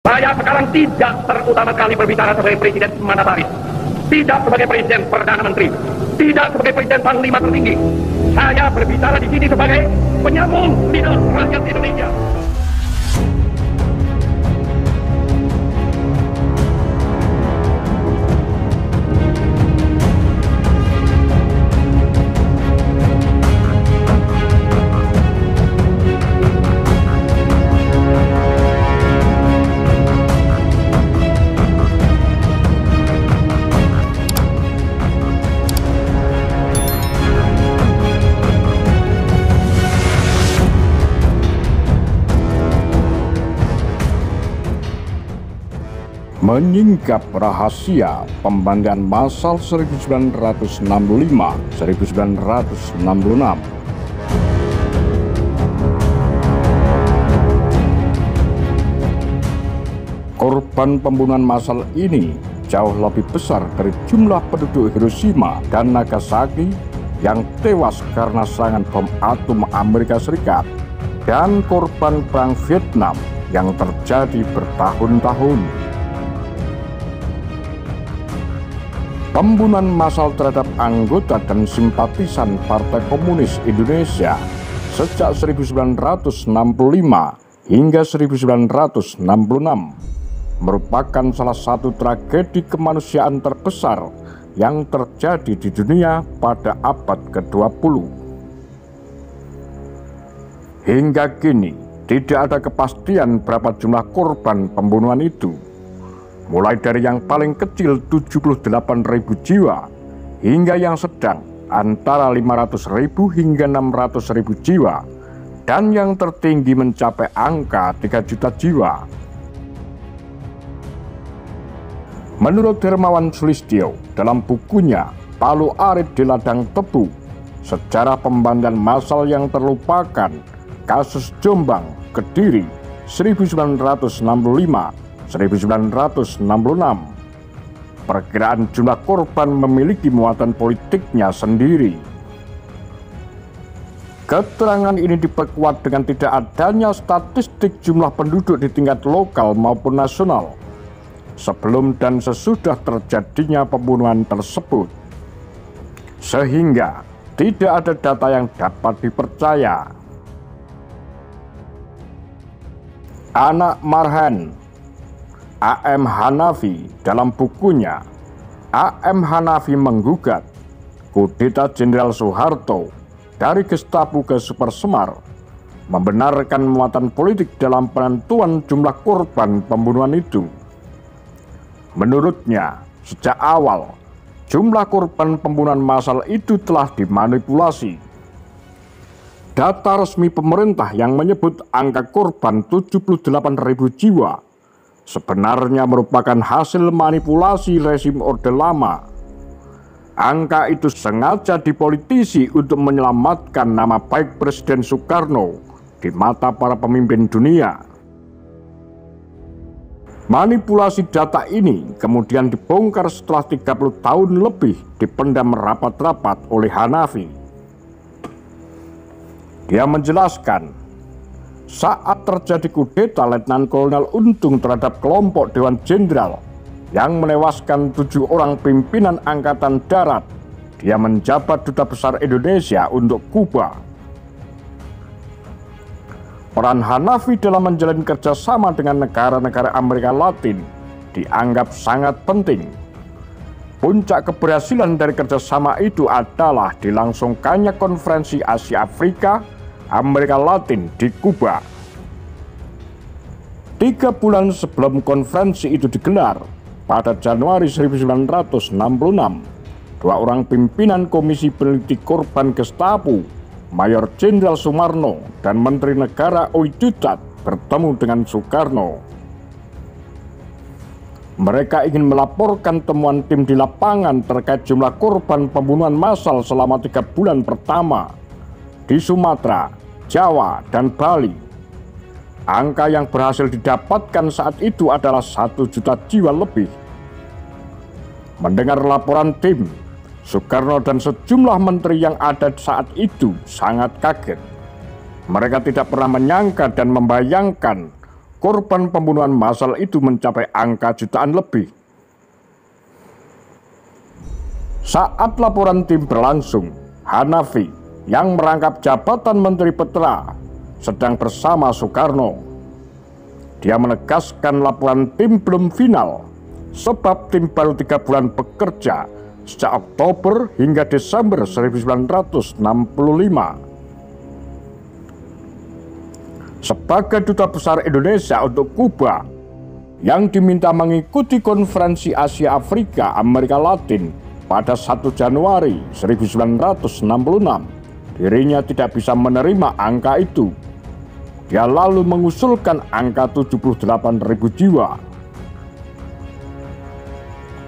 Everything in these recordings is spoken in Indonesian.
Saya sekarang tidak terutama kali berbicara sebagai presiden mandataris, tidak sebagai presiden perdana menteri, tidak sebagai presiden panglima tertinggi. Saya berbicara di sini sebagai penyambung lidah rakyat Indonesia. Menyingkap rahasia pembantaian massal 1965-1966. Korban pembunuhan massal ini jauh lebih besar dari jumlah penduduk Hiroshima dan Nagasaki yang tewas karena serangan bom atom Amerika Serikat dan korban Perang Vietnam yang terjadi bertahun-tahun. Pembunuhan massal terhadap anggota dan simpatisan Partai Komunis Indonesia sejak 1965 hingga 1966 merupakan salah satu tragedi kemanusiaan terbesar yang terjadi di dunia pada abad ke-20. Hingga kini tidak ada kepastian berapa jumlah korban pembunuhan itu, mulai dari yang paling kecil 78.000 jiwa hingga yang sedang antara 500.000 hingga 600.000 jiwa dan yang tertinggi mencapai angka 3 juta jiwa. Menurut Hermawan Sulistyo dalam bukunya Palu Arit di Ladang Tebu, Sejarah Pembantaian Massal yang Terlupakan, Kasus Jombang, Kediri 1965-1966. Perkiraan jumlah korban memiliki muatan politiknya sendiri. Keterangan ini diperkuat dengan tidak adanya statistik jumlah penduduk di tingkat lokal maupun nasional sebelum dan sesudah terjadinya pembunuhan tersebut, sehingga tidak ada data yang dapat dipercaya. Anak Marhan A.M. Hanafi dalam bukunya A.M. Hanafi menggugat kudeta Jenderal Soeharto dari Gestapo ke Super Semar, membenarkan muatan politik dalam penentuan jumlah korban pembunuhan itu. Menurutnya, sejak awal jumlah korban pembunuhan massal itu telah dimanipulasi. Data resmi pemerintah yang menyebut angka korban 78.000 jiwa sebenarnya merupakan hasil manipulasi rezim Orde Lama. Angka itu sengaja dipolitisi untuk menyelamatkan nama baik Presiden Soekarno di mata para pemimpin dunia. Manipulasi data ini kemudian dibongkar setelah 30 tahun lebih dipendam rapat-rapat oleh Hanafi. Dia menjelaskan, saat terjadi kudeta Letnan Kolonel Untung terhadap kelompok Dewan Jenderal yang menewaskan 7 orang pimpinan Angkatan Darat, dia menjabat Duta Besar Indonesia untuk Kuba. Peran Hanafi dalam menjalin kerjasama dengan negara-negara Amerika Latin dianggap sangat penting. Puncak keberhasilan dari kerjasama itu adalah dilangsungkannya Konferensi Asia Afrika Amerika Latin di Kuba. 3 bulan sebelum konferensi itu digelar, pada Januari 1966, 2 orang pimpinan Komisi Peneliti Korban Gestapo, Mayor Jenderal Sumarno dan Menteri Negara Oedutat bertemu dengan Soekarno. Mereka ingin melaporkan temuan tim di lapangan terkait jumlah korban pembunuhan massal selama 3 bulan pertama di Sumatera, Jawa, dan Bali. Angka yang berhasil didapatkan saat itu adalah 1 juta jiwa lebih. Mendengar laporan tim, Soekarno dan sejumlah menteri yang ada saat itu sangat kaget. Mereka tidak pernah menyangka dan membayangkan korban pembunuhan massal itu mencapai angka jutaan lebih. Saat laporan tim berlangsung, Hanafi yang merangkap jabatan Menteri Petra sedang bersama Soekarno. Dia menegaskan laporan tim belum final, sebab tim baru 3 bulan bekerja sejak Oktober hingga Desember 1965. Sebagai Duta Besar Indonesia untuk Kuba yang diminta mengikuti Konferensi Asia Afrika Amerika Latin pada 1 Januari 1966, dirinya tidak bisa menerima angka itu. Dia lalu mengusulkan angka 78.000 jiwa.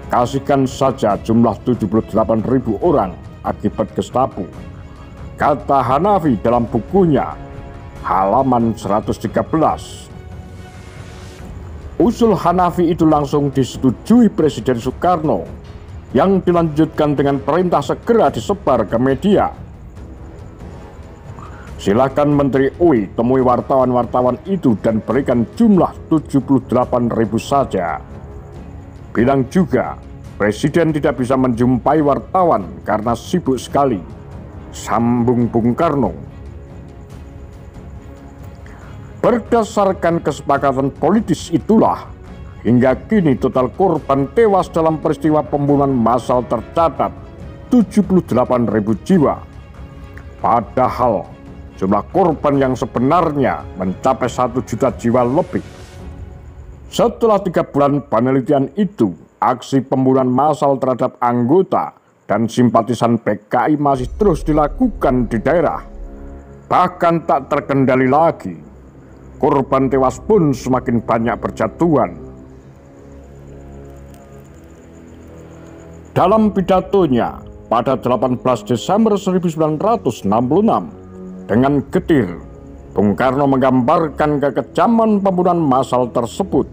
Kasihkan saja jumlah 78.000 orang akibat Gestapo, kata Hanafi dalam bukunya halaman 113. Usul Hanafi itu langsung disetujui Presiden Soekarno, yang dilanjutkan dengan perintah segera disebar ke media. Silakan Menteri UI temui wartawan-wartawan itu dan berikan jumlah 78.000 saja. Bilang juga, Presiden tidak bisa menjumpai wartawan karena sibuk sekali, sambung Bung Karno. Berdasarkan kesepakatan politis itulah, hingga kini total korban tewas dalam peristiwa pembunuhan massal tercatat 78.000 jiwa. Padahal jumlah korban yang sebenarnya mencapai 1 juta jiwa lebih. Setelah 3 bulan penelitian itu, aksi pembunuhan massal terhadap anggota dan simpatisan PKI masih terus dilakukan di daerah. Bahkan tak terkendali lagi. Korban tewas pun semakin banyak berjatuhan. Dalam pidatonya pada 18 Desember 1966, dengan getir, Bung Karno menggambarkan kekejaman pembunuhan massal tersebut.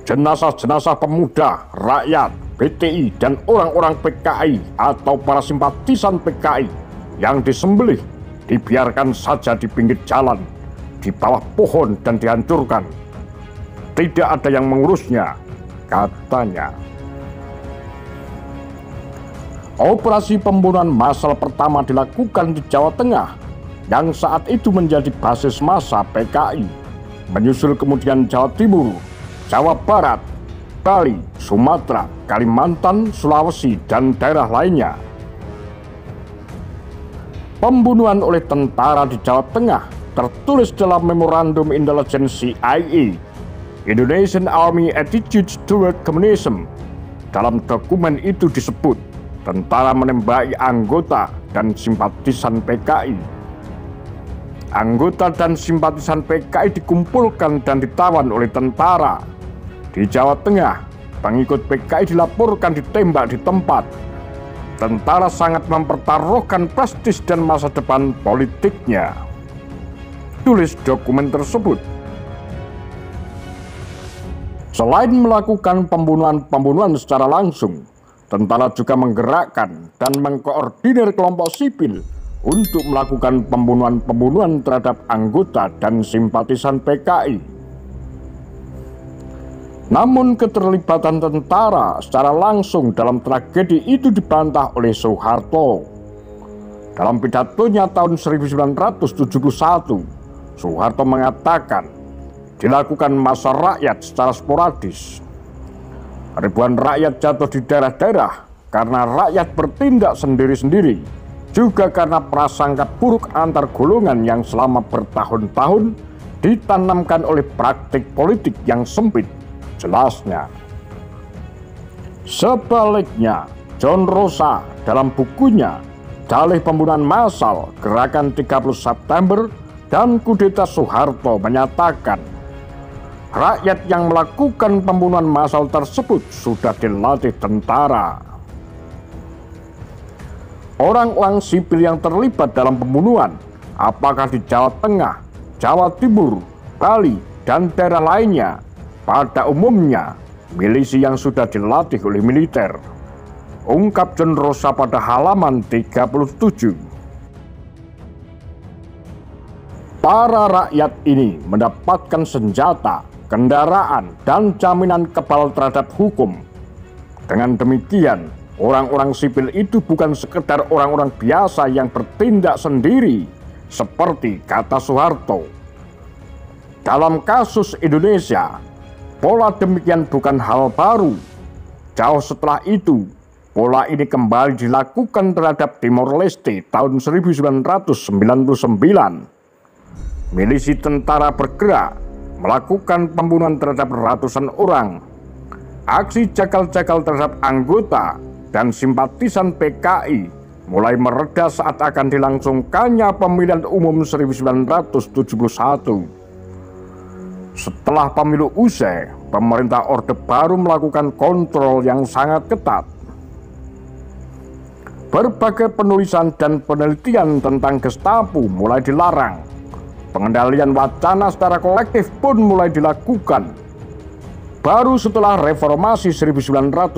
Jenazah-jenazah pemuda, rakyat, BTI, dan orang-orang PKI atau para simpatisan PKI yang disembelih dibiarkan saja di pinggir jalan, di bawah pohon dan dihancurkan. Tidak ada yang mengurusnya, katanya. Operasi pembunuhan massal pertama dilakukan di Jawa Tengah, yang saat itu menjadi basis massa PKI. Menyusul kemudian Jawa Timur, Jawa Barat, Bali, Sumatera, Kalimantan, Sulawesi, dan daerah lainnya. Pembunuhan oleh tentara di Jawa Tengah tertulis dalam Memorandum Intelligence CIA, Indonesian Army Attitudes Toward Communism. Dalam dokumen itu disebut, tentara menembaki anggota dan simpatisan PKI. Anggota dan simpatisan PKI dikumpulkan dan ditawan oleh tentara. Di Jawa Tengah, pengikut PKI dilaporkan ditembak di tempat. Tentara sangat mempertaruhkan prestis dan masa depan politiknya, tulis dokumen tersebut. Selain melakukan pembunuhan-pembunuhan secara langsung, tentara juga menggerakkan dan mengkoordinir kelompok sipil untuk melakukan pembunuhan-pembunuhan terhadap anggota dan simpatisan PKI. Namun keterlibatan tentara secara langsung dalam tragedi itu dibantah oleh Soeharto. Dalam pidatonya tahun 1971, Soeharto mengatakan dilakukan massa rakyat secara sporadis. Ribuan rakyat jatuh di daerah-daerah karena rakyat bertindak sendiri-sendiri, juga karena prasangka buruk antar golongan yang selama bertahun-tahun ditanamkan oleh praktik politik yang sempit, jelasnya. Sebaliknya, John Rosa dalam bukunya Dalih Pembunuhan Massal, Gerakan 30 September dan Kudeta Soeharto menyatakan, rakyat yang melakukan pembunuhan massal tersebut sudah dilatih tentara. Orang-orang sipil yang terlibat dalam pembunuhan, apakah di Jawa Tengah, Jawa Timur, Bali, dan daerah lainnya, pada umumnya milisi yang sudah dilatih oleh militer, ungkap John Rosa pada halaman 37. Para rakyat ini mendapatkan senjata, kendaraan, dan jaminan kebal terhadap hukum. Dengan demikian, orang-orang sipil itu bukan sekedar orang-orang biasa yang bertindak sendiri, seperti kata Soeharto. Dalam kasus Indonesia, pola demikian bukan hal baru. Jauh setelah itu, pola ini kembali dilakukan terhadap Timor Leste tahun 1999. Milisi tentara bergerak melakukan pembunuhan terhadap ratusan orang. Aksi jakal-jakal terhadap anggota dan simpatisan PKI mulai mereda saat akan dilangsungkannya pemilihan umum 1971. Setelah pemilu usai, pemerintah Orde Baru melakukan kontrol yang sangat ketat. Berbagai penulisan dan penelitian tentang Gestapo mulai dilarang. Pengendalian wacana secara kolektif pun mulai dilakukan. Baru setelah reformasi 1998,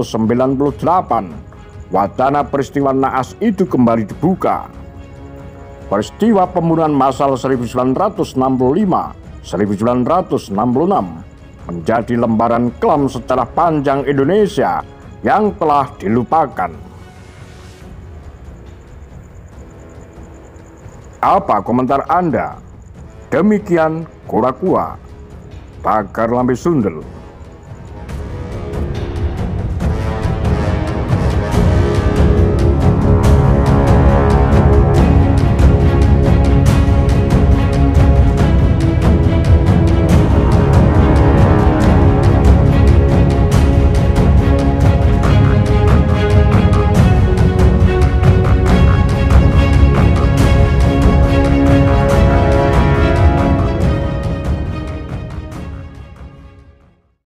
wacana peristiwa naas itu kembali dibuka. Peristiwa pembunuhan massal 1965-1966 menjadi lembaran kelam sejarah panjang Indonesia yang telah dilupakan. Apa komentar Anda? Demikian Kura-Kura, Tagar Lambe Sundel.